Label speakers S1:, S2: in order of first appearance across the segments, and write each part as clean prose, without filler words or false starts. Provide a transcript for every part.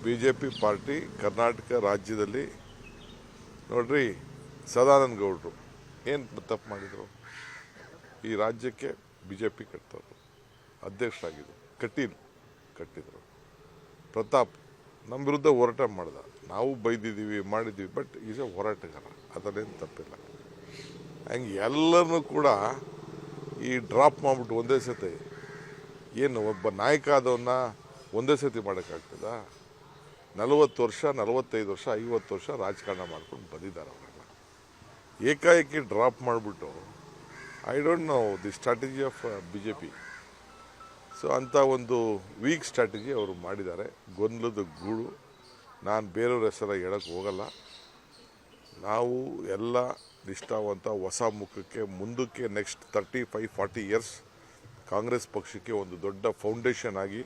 S1: BJP party Karnataka ರಾಜ್ಯದಲ್ಲಿ ನೋಡ್ರಿ, ಸದಾನಂದ ಗೌಡರು ಏನು ತಪ್ಪು ಮಾಡಿದರು? ಈ ರಾಜ್ಯಕ್ಕೆ BJP ಕಟ್ತವರು, ಅಧ್ಯಕ್ಷರಾಗಿದ್ದರು, ಕಟ್ಟಿದರು. ಪ್ರತಾಪ್ ನಮ್ಮ ವಿರುದ್ಧ ಹೋರಾಟ ಮಾಡ್ದ, ನಾವು ಬೈದಿದ್ದೀವಿ, ಮಾಡಿದ್ದೀವಿ, ಬಟ್ ಈಸ್ ಎ ಹೋರಾಟಗಾರ, ಅದನ್ನೇನು ತಪ್ಪಿಲ್ಲ. ಹಂಗೆ ಎಲ್ಲರನ್ನೂ ಕೂಡ ಈ ಡ್ರಾಪ್ ಮಾಡಿಬಿಟ್ಟು ಒಂದೇ ಸತಿ ಏನು ಒಬ್ಬ ನಾಯಕ ಆದವನ್ನ ಒಂದೇ ಸತಿ ಮಾಡೋಕ್ಕಾಗ್ತದ? 40 ವರ್ಷ, 45 ವರ್ಷ, 50 ವರ್ಷ ರಾಜಕಾರಣ ಮಾಡ್ಕೊಂಡು ಬಂದಿದ್ದಾರೆ ಅವರೆಲ್ಲ. ಏಕಾಏಕಿ ಡ್ರಾಪ್ ಮಾಡಿಬಿಟ್ಟು I don't know the strategy of BJP. So ಅಂಥ ಒಂದು ವೀಕ್ ಸ್ಟ್ರಾಟಜಿ ಅವರು ಮಾಡಿದ್ದಾರೆ. ಗೊಂದಲದ ಗೂಡು. ನಾನು ಬೇರೆಯವ್ರ ಹೆಸರ ಹೇಳೋಕ್ಕೆ ಹೋಗಲ್ಲ. ನಾವು ಎಲ್ಲ ನಿಷ್ಠಾವಂತ ಹೊಸ ಮುಖಕ್ಕೆ ಮುಂದಕ್ಕೆ ನೆಕ್ಸ್ಟ್ 35-40 ಇಯರ್ಸ್ ಕಾಂಗ್ರೆಸ್ ಪಕ್ಷಕ್ಕೆ ಒಂದು ದೊಡ್ಡ ಫೌಂಡೇಶನ್ ಆಗಿ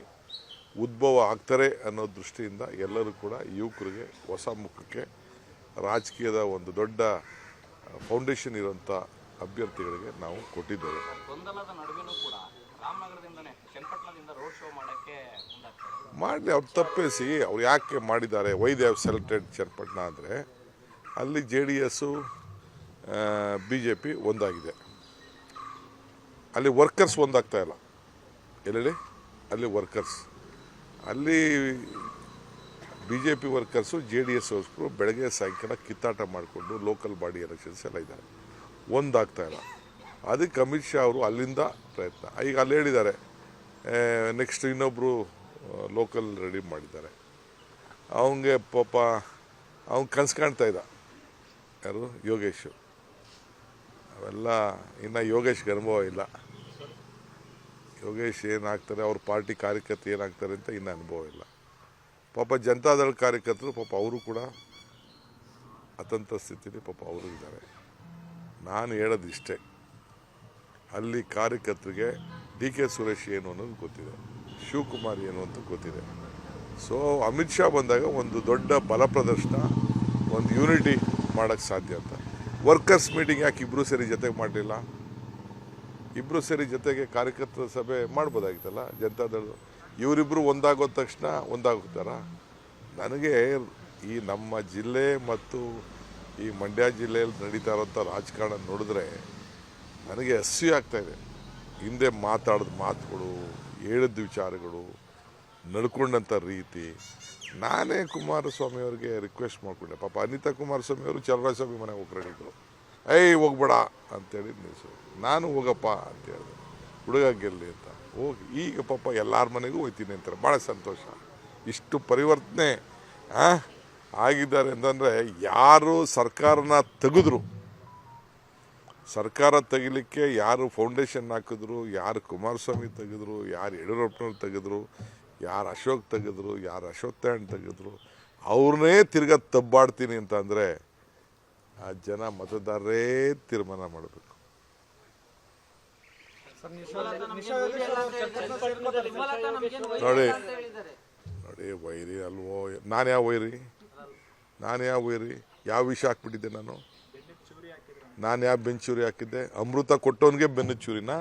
S1: ಉದ್ಭವ ಆಗ್ತಾರೆ ಅನ್ನೋ ದೃಷ್ಟಿಯಿಂದ ಎಲ್ಲರೂ ಕೂಡ ಯುವಕರಿಗೆ, ಹೊಸ ಮುಖಕ್ಕೆ, ರಾಜಕೀಯದ ಒಂದು ದೊಡ್ಡ ಫೌಂಡೇಶನ್ ಇರುವಂಥ ಅಭ್ಯರ್ಥಿಗಳಿಗೆ ನಾವು ಕೊಟ್ಟಿದ್ದೇವೆ. ಮಾಡಲಿ, ಅವ್ರು ತಪ್ಪಿಸಿ ಅವ್ರು ಯಾಕೆ ಮಾಡಿದ್ದಾರೆ? Why they have selected Channapatna ಅಂದರೆ ಅಲ್ಲಿ JDS BJP ಒಂದಾಗಿದೆ. ಅಲ್ಲಿ ವರ್ಕರ್ಸ್ ಒಂದಾಗ್ತಾ ಇಲ್ಲ. ಎಲ್ಲೆಲ್ಲಿ ಅಲ್ಲಿ ವರ್ಕರ್ಸ್, ಅಲ್ಲಿ BJP ವರ್ಕರ್ಸು JDS ವರ್ಕರು ಬೆಳಗ್ಗೆ ಸಾಯಂಕಾಲ ಕಿತ್ತಾಟ ಮಾಡಿಕೊಂಡು ಲೋಕಲ್ ಬಾಡಿ ಎಲೆಕ್ಷನ್ಸ್ ಎಲ್ಲ ಇದ್ದಾರೆ, ಒಂದಾಗ್ತಾ ಇಲ್ಲ. ಅದಕ್ಕೆ ಅಮಿತ್ ಶಾ ಅವರು ಅಲ್ಲಿಂದ ಪ್ರಯತ್ನ. ಈಗ ಅಲ್ಲಿ ಹೇಳಿದ್ದಾರೆ ನೆಕ್ಸ್ಟ್ ಇನ್ನೊಬ್ಬರು ಲೋಕಲ್ ರೆಡಿ ಮಾಡಿದ್ದಾರೆ. ಅವನಿಗೆ ಪಾಪ ಅವ್ನು ಕನಸು ಕಾಣ್ತಾ ಇದ್ದ, ಯಾರು? ಯೋಗೇಶು. ಅವೆಲ್ಲ ಇನ್ನು ಯೋಗೇಶ್ಗೆ ಅನುಭವ ಇಲ್ಲ. ಯೋಗೇಶ್ ಏನಾಗ್ತಾರೆ, ಅವ್ರ ಪಾರ್ಟಿ ಕಾರ್ಯಕರ್ತರು ಏನಾಗ್ತಾರೆ ಅಂತ ಇನ್ನೂ ಅನುಭವ ಇಲ್ಲ. ಪಾಪ ಜನತಾದಳ ಕಾರ್ಯಕರ್ತರು ಪಾಪ ಅವರು ಕೂಡ ಅತಂತ್ರ ಸ್ಥಿತಿಲಿ ಪಾಪ ಅವರು ಇದ್ದಾರೆ. ನಾನು ಹೇಳೋದು ಇಷ್ಟೇ, ಅಲ್ಲಿ ಕಾರ್ಯಕರ್ತರಿಗೆ DK ಸುರೇಶ್ ಏನು ಅನ್ನೋದು ಗೊತ್ತಿದೆ, ಶಿವಕುಮಾರ್ ಏನು ಅಂತ ಗೊತ್ತಿದೆ. ಸೊ ಅಮಿತ್ ಶಾ ಬಂದಾಗ ಒಂದು ದೊಡ್ಡ ಬಲ ಪ್ರದರ್ಶನ, ಒಂದು ಯೂನಿಟಿ ಮಾಡೋಕ್ಕೆ ಸಾಧ್ಯ ಅಂತ. ವರ್ಕರ್ಸ್ ಮೀಟಿಂಗ್ ಯಾಕೆ ಇಬ್ಬರು ಸೇರಿ ಜೊತೆಗೆ ಮಾಡಲಿಲ್ಲ? ಇಬ್ಬರು ಸೇರಿ ಜೊತೆಗೆ ಕಾರ್ಯಕರ್ತರ ಸಭೆ ಮಾಡ್ಬೋದಾಗಿತ್ತಲ್ಲ ಜನತಾದಳ. ಇವರಿಬ್ಬರು ಒಂದಾಗೋದ ತಕ್ಷಣ ಒಂದಾಗುತ್ತಾರ? ನನಗೆ ಈ ನಮ್ಮ ಜಿಲ್ಲೆ ಮತ್ತು ಈ ಮಂಡ್ಯ ಜಿಲ್ಲೆಯಲ್ಲಿ ನಡೀತಾ ಇರೋಂಥ ರಾಜಕಾರಣ ನೋಡಿದ್ರೆ ನನಗೆ ಅಸೂಯೆ ಆಗ್ತಾಯಿದೆ. ಹಿಂದೆ ಮಾತಾಡಿದ ಮಾತುಗಳು, ಹೇಳಿದ ವಿಚಾರಗಳು, ನಡ್ಕೊಂಡಂಥ ರೀತಿ. ನಾನೇ ಕುಮಾರಸ್ವಾಮಿ ಅವ್ರಿಗೆ ರಿಕ್ವೆಸ್ಟ್ ಮಾಡಿಕೊಂಡೆ. ಪಾಪ ಅನಿತಾ ಕುಮಾರಸ್ವಾಮಿ ಅವರು ಚಲರಾಜಸ್ವಾಮಿ ಮನೆಗೆ ಹೋಗ್ಕೊಂಡಿದ್ರು. ಹೋಗ್ಬೇಡ ಅಂತೇಳಿ ನಿಲ್ಲಿಸು. ನಾನು ಹೋಗಪ್ಪ ಅಂತ ಹೇಳಿದೆ, ಹುಡುಗ ಗೆಲ್ಲಿ ಅಂತ. ಹೋಗಿ ಈಗ ಪಾಪ ಎಲ್ಲರ ಮನೆಗೂ ಹೋಗ್ತೀನಿ ಅಂತಾರೆ. ಭಾಳ ಸಂತೋಷ. ಇಷ್ಟು ಪರಿವರ್ತನೆ ಆಗಿದ್ದಾರೆ ಅಂತಂದರೆ, ಯಾರು ಸರ್ಕಾರನ ತೆಗೆದ್ರು, ಸರ್ಕಾರ ತೆಗಿಲಿಕ್ಕೆ ಯಾರು ಫೌಂಡೇಶನ್ ಹಾಕಿದ್ರು, ಯಾರು ಕುಮಾರಸ್ವಾಮಿ ತೆಗೆದ್ರು, ಯಾರು ಯಡಿಯೂರಪ್ಪನವ್ರು ತೆಗೆದ್ರು, ಯಾರು ಅಶೋಕ್ ತೆಗೆದ್ರು, ಯಾರು ಅಶೋಕ್ ತಾಯಣ್ ತೆಗೆದ್ರು, ಅವ್ರನ್ನೇ ತಿರ್ಗಾ ತಬ್ಬಾಡ್ತೀನಿ ಅಂತ ಅಂದರೆ ಆ ಜನ ಮತದಾರರೇ ತೀರ್ಮಾನ ಮಾಡಬೇಕು. ನೋಡಿ ವೈರಿ ಅಲ್ವೋ? ನಾನು ಯಾವ ವೈರಿ? ಯಾವ ವಿಷಯ ಹಾಕ್ಬಿಟ್ಟಿದ್ದೆ ನಾನು ಯಾವ ಬೆಂಚೂರಿ ಹಾಕಿದ್ದೆ? ಅಮೃತ ಕೊಟ್ಟವನಿಗೆ ಬೆನ್ನು ಚೂರಿನಾ?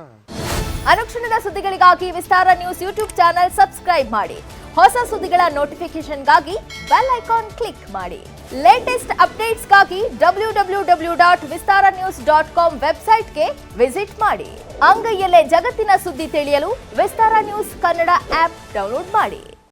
S2: ಅನುಕ್ಷಣದ ಸುದ್ದಿಗಳಿಗಾಗಿ ವಿಸ್ತಾರ ನ್ಯೂಸ್ ಯೂಟ್ಯೂಬ್ ಚಾನೆಲ್ ಸಬ್ಸ್ಕ್ರೈಬ್ ಮಾಡಿ. ಹೊಸ ಸುದ್ದಿಗಳ ನೋಟಿಫಿಕೇಶನ್ಗಾಗಿ ಬೆಲ್ ಐಕಾನ್ ಕ್ಲಿಕ್ ಮಾಡಿ. ಲೇಟೆಸ್ಟ್ ಅಪ್ಡೇಟ್ಸ್ಗಾಗಿ www.vistaranews.com ವೆಬ್ಸೈಟ್ಗೆ ವಿಸಿಟ್ ಮಾಡಿ. ಅಂಗೈಯಲ್ಲೇ ಜಗತ್ತಿನ ಸುದ್ದಿ ತಿಳಿಯಲು ವಿಸ್ತಾರ ನ್ಯೂಸ್ ಕನ್ನಡ ಆಪ್ ಡೌನ್ಲೋಡ್ ಮಾಡಿ.